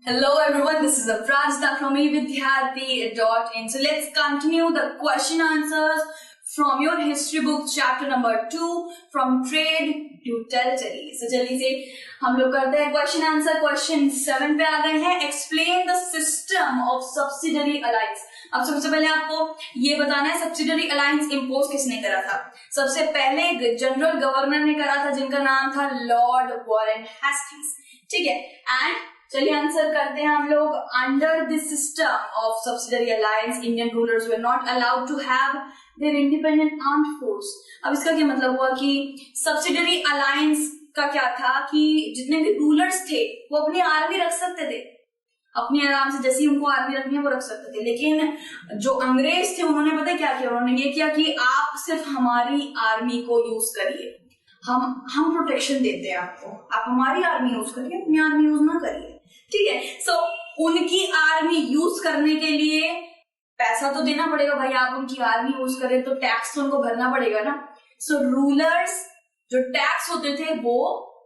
Hello everyone, this is Aprajita from evidyarthi.in. So let's continue the question answers from your history book chapter number 2 from trade to territory. So जल्दी से हम लोग करते हैं question answer. Question 7 पे आ गए हैं. Explain the system of subsidiary alliance. अब सबसे पहले आपको ये बताना है सब्सिडरी अलायंस इम्पोज किसने करा था. सबसे पहले जनरल गवर्नर ने करा था जिनका नाम था लॉर्ड वॉरेन हेस्टिंग्स. ठीक है. एंड चलिए आंसर करते हैं हम लोग. Under the system of subsidiary alliance Indian rulers were not allowed to have their independent armed force. अब इसका क्या मतलब हुआ कि सब्सिडरी अलायंस का क्या था कि जितने भी रूलर्स थे वो अपनी आर्मी रख सकते थे, अपनी आराम से जैसी उनको आर्मी रखनी है वो रख सकते थे. लेकिन जो अंग्रेज थे उन्होंने पता क्या किया, उन्होंने ये किया कि आप सिर्फ हमारी आर्मी को यूज करिए, हम प्रोटेक्शन देते हैं आपको, आप हमारी आर्मी यूज करिए, अपनी आर्मी यूज ना करिए. ठीक है. सो उनकी आर्मी यूज करने के लिए पैसा तो देना पड़ेगा भाई. आप उनकी आर्मी यूज करें तो टैक्स तो उनको भरना पड़ेगा ना. सो रूलर्स जो टैक्स होते थे वो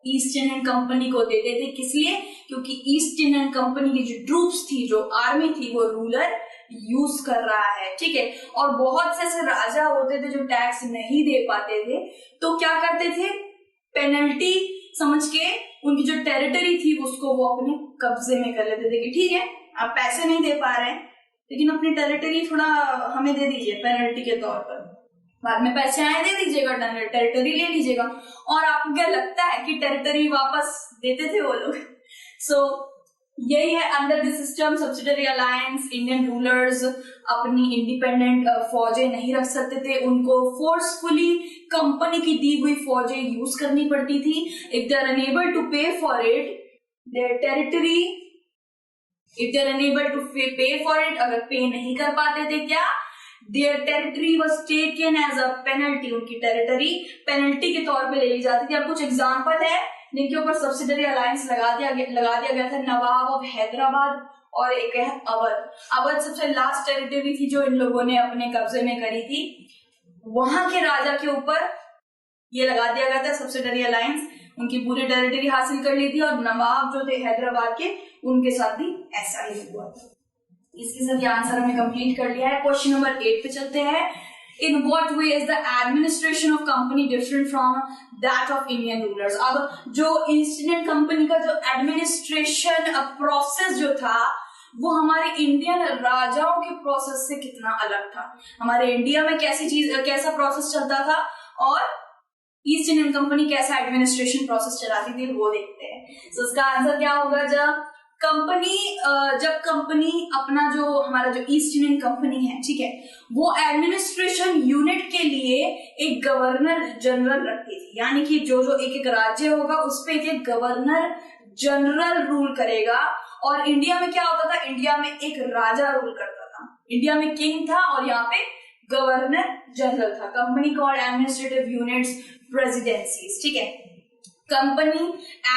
ईस्ट इंडियन कंपनी को देते थे. किस लिए? क्योंकि ईस्ट इंडियन कंपनी की जो ट्रूप्स थी, जो आर्मी थी, वो रूलर यूज कर रहा है. ठीक है. और बहुत से ऐसे राजा होते थे जो टैक्स नहीं दे पाते थे, तो क्या करते थे, पेनल्टी समझ के उनकी जो टेरिटरी थी उसको वो अपने कब्जे में कर लेते थे कि ठीक है आप पैसे नहीं दे पा रहे हैं लेकिन अपनी टेरिटरी थोड़ा हमें दे दीजिए पेनल्टी के तौर पर, बाद में पैसे आए दे दीजिएगा, टेरिटरी ले लीजिएगा. और आपको क्या लगता है कि टेरिटरी वापस देते थे वो लोग? सो यही है under the system subsidiary alliance Indian rulers अपनी इंडिपेंडेंट फौजें नहीं रख सकते थे, उनको फोर्सफुली कंपनी की दी हुई फौजें यूज करनी पड़ती थी. If they are unable to pay for it their territory, if they are unable to pay for it, अगर पे नहीं कर पाते थे क्या, their territory was taken as a penalty, उनकी टेरिटरी पेनल्टी के तौर पे ले ली जाती थी. अब कुछ एग्जांपल है जिनके ऊपर सब्सिडरी अलायंस लगा दिया गया था. नवाब ऑफ हैदराबाद और एक है अवध. अवध सबसे लास्ट टेरिटरी थी जो इन लोगों ने अपने कब्जे में करी थी. वहां के राजा के ऊपर ये लगा दिया गया था सब्सिडरी अलायंस, उनकी पूरी टेरिटरी हासिल कर ली थी. और नवाब जो थे हैदराबाद के, उनके साथ भी ऐसा ही हुआ था. इसके साथ ये आंसर हमने कंप्लीट कर लिया है. क्वेश्चन नंबर 8 पे चलते हैं. In what way is the administration of company different from that of Indian rulers? अब जो ईस्ट इंडियन कंपनी का जो एडमिनिस्ट्रेशन प्रोसेस जो था वो हमारे इंडियन राजाओं के प्रोसेस से कितना अलग था. हमारे इंडिया में कैसा प्रोसेस चलता था और ईस्ट इंडियन कंपनी कैसा एडमिनिस्ट्रेशन प्रोसेस चलाती थी वो देखते हैं. So, इसका आंसर क्या होगा? जब कंपनी अपना जो हमारा जो ईस्ट इंडियन कंपनी है, ठीक है, वो एडमिनिस्ट्रेशन यूनिट के लिए एक गवर्नर जनरल रखती थी. यानी कि जो एक राज्य होगा उस पे एक गवर्नर जनरल रूल करेगा. और इंडिया में क्या होता था, इंडिया में एक राजा रूल करता था, इंडिया में किंग था और यहाँ पे गवर्नर जनरल था. Company called administrative units presidencies. ठीक है. कंपनी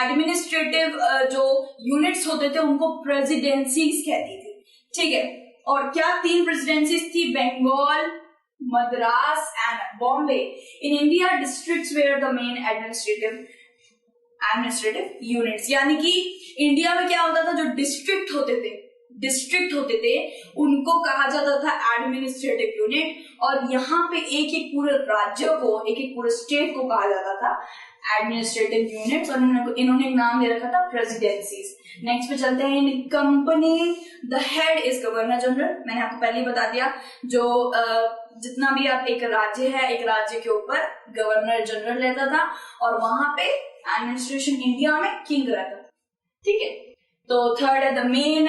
एडमिनिस्ट्रेटिव जो यूनिट्स होते थे उनको प्रेसिडेंसीज कहती थी. ठीक है. और क्या 3 प्रेसिडेंसीज थी? Bengal, Madras and Bombay. In India districts were the main administrative units. यानी कि इंडिया में क्या होता था, जो डिस्ट्रिक्ट होते थे उनको कहा जाता था एडमिनिस्ट्रेटिव यूनिट. और यहाँ पे एक एक पूरे राज्य को, एक एक पूरे स्टेट को कहा जाता था एडमिनिस्ट्रेटिव यूनिट्स. और इन्होंने नाम दे रखा था प्रेसिडेंसीज. नेक्स्ट पे चलते हैं. In company the head is governor general. मैंने आपको पहले ही बता दिया, जो जितना भी आप एक राज्य है, एक राज्य के ऊपर गवर्नर जनरल रहता था और वहां पे एडमिनिस्ट्रेशन इंडिया में किंग रहता था. ठीक है. तो थर्ड है the main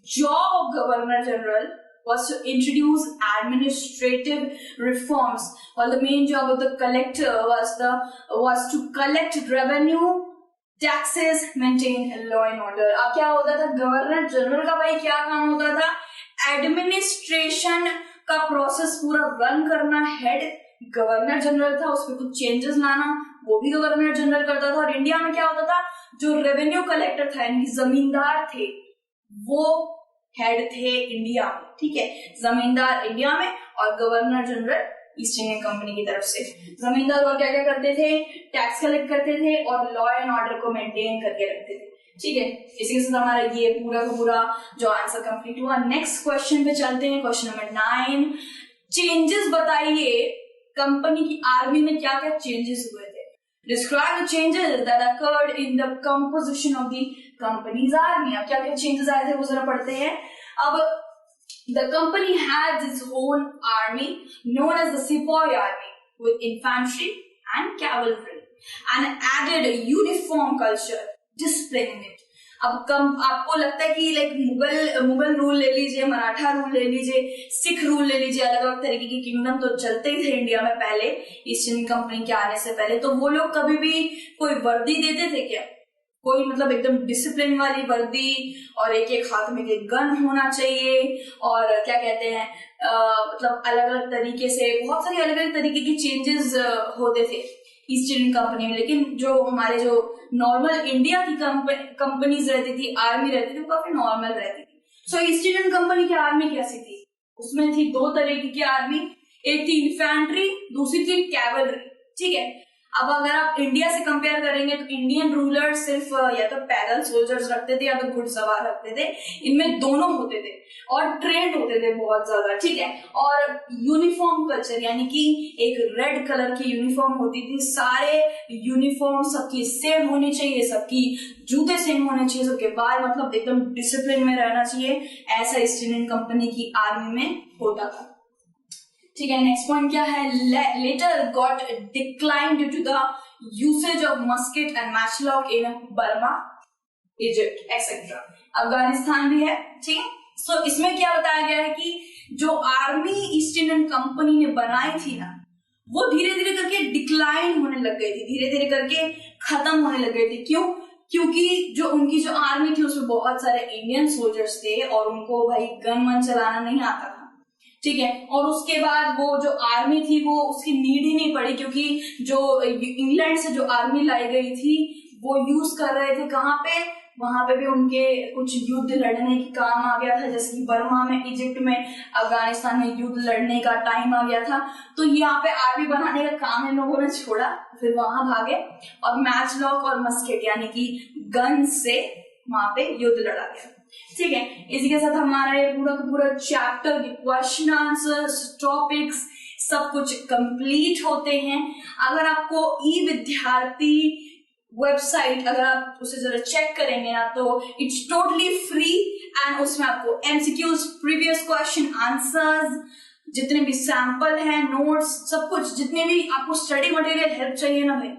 job of governor general was to introduce administrative reforms, while the main job of the collector was to collect revenue, taxes, maintain law and order. अब क्या होता था, गवर्नर जनरल का भाई क्या काम होता था? एडमिनिस्ट्रेशन का प्रोसेस पूरा रन करना. हेड गवर्नर जनरल था, उसमें कुछ चेंजेस लाना वो भी गवर्नर जनरल करता था. और इंडिया में क्या होता था, जो रेवेन्यू कलेक्टर था यानी जमींदार थे वो हेड थे इंडिया में. ठीक है. जमींदार इंडिया में और governor general east Indian Company की तरफ से. जमींदार और क्या क्या करते थे? टैक्स कलेक्ट करते थे और लॉ एंड ऑर्डर को मेंटेन करके रखते थे. ठीक है, इसी के साथ हमारा ये पूरा का पूरा जो आंसर कंप्लीट हुआ। नेक्स्ट क्वेश्चन पे चलते हैं, क्वेश्चन नंबर 9। चेंजेस बताइए, कंपनी की आर्मी में क्या क्या चेंजेस हुए थे। Describe the changes that occurred in the composition of the companies army. अब क्या क्या चेंजेस आए थे वो जरा पढ़ते हैं। अब the company had its own army known as the Sepoy Army with infantry and cavalry and added a uniform culture, discipline in it. अब आपको लगता है कि लाइक मुगल रूल ले लीजिए, मराठा रूल ले लीजिए, सिख रूल ले लीजिए, अलग अलग तरीके की किंगडम तो चलते ही थे इंडिया में पहले, ईस्ट इंडियन कंपनी के आने से पहले। तो वो लोग कभी भी कोई वर्दी देते थे क्या? कोई मतलब एकदम डिसिप्लिन वाली वर्दी, और एक एक हाथ में एक गन होना चाहिए, और क्या कहते हैं मतलब अलग अलग तरीके से बहुत सारी अलग अलग तरीके की चेंजेस होते थे ईस्ट इंडियन कंपनी में। लेकिन जो हमारे जो नॉर्मल इंडिया की कंपनीज रहती थी, आर्मी रहती थी, वो काफी नॉर्मल रहती थी। सो ईस्ट इंडियन कंपनी की आर्मी कैसी थी? उसमें थी दो तरीके की आर्मी, एक थी इन्फेंट्री, दूसरी थी कैवलरी। ठीक है, अब अगर आप इंडिया से कंपेयर करेंगे तो इंडियन रूलर सिर्फ या तो पैदल सोल्जर्स रखते थे या तो घुड़सवार रखते थे, इनमें दोनों होते थे और ट्रेंड होते थे बहुत ज्यादा। ठीक है, और यूनिफॉर्म कल्चर यानी कि एक रेड कलर की यूनिफॉर्म होती थी, सारे यूनिफॉर्म सबकी सेम होनी चाहिए, सबकी जूते सेम होने चाहिए, सबके बाल मतलब एकदम डिसिप्लिन में रहना चाहिए, ऐसा ईस्ट इंडियन कंपनी की आर्मी में होता था। ठीक है, नेक्स्ट पॉइंट क्या है? Later got decline due to the usage of musket and matchlock in Burma, Egypt etcetera. Afghanistan भी है। ठीक है, सो इसमें क्या बताया गया है कि जो आर्मी ईस्ट इंडियन कंपनी ने बनाई थी ना, वो धीरे धीरे करके डिक्लाइन होने लग गई थी, धीरे धीरे करके खत्म होने लग गई थी। क्यों? क्योंकि जो उनकी जो आर्मी थी उसमें बहुत सारे इंडियन सोल्जर्स थे और उनको भाई गन वन चलाना नहीं आता था। ठीक है, और उसके बाद वो जो आर्मी थी वो उसकी नीड ही नहीं पड़ी, क्योंकि जो इंग्लैंड से जो आर्मी लाई गई थी वो यूज कर रहे थे कहाँ पे, वहां पे भी उनके कुछ युद्ध लड़ने की काम आ गया था, जैसे कि बर्मा में, इजिप्ट में, अफगानिस्तान में युद्ध लड़ने का टाइम आ गया था। तो यहाँ पे आर्मी बनाने का काम इन लोगों ने छोड़ा, फिर वहां भागे और मैच लॉक और मस्केट यानी कि गन से वहां पे युद्ध लड़ा गया। ठीक है, इसी के साथ हमारा ये पूरा चैप्टर के क्वेश्चन आंसर्स, टॉपिक्स सब कुछ कंप्लीट होते हैं। अगर आपको ई विद्यार्थी वेबसाइट अगर आप उसे जरा चेक करेंगे ना तो इट्स टोटली फ्री, एंड उसमें आपको एमसीक्यूज, प्रीवियस क्वेश्चन आंसर्स, जितने भी सैंपल हैं, नोट्स, सब कुछ, जितने भी आपको स्टडी मटेरियल हेल्प चाहिए ना भाई,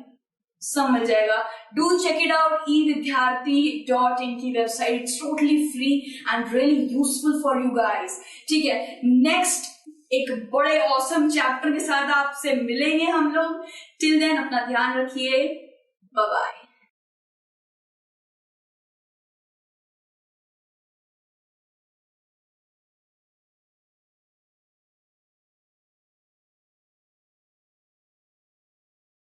सब मिल जाएगा। Do check it out, evidyarthi.in की website, it's totally free and really useful for you guys. ठीक है, नेक्स्ट एक बड़े ऑसम चैप्टर के साथ आपसे मिलेंगे हम लोग। टिल देन अपना ध्यान रखिए, बाय बाय।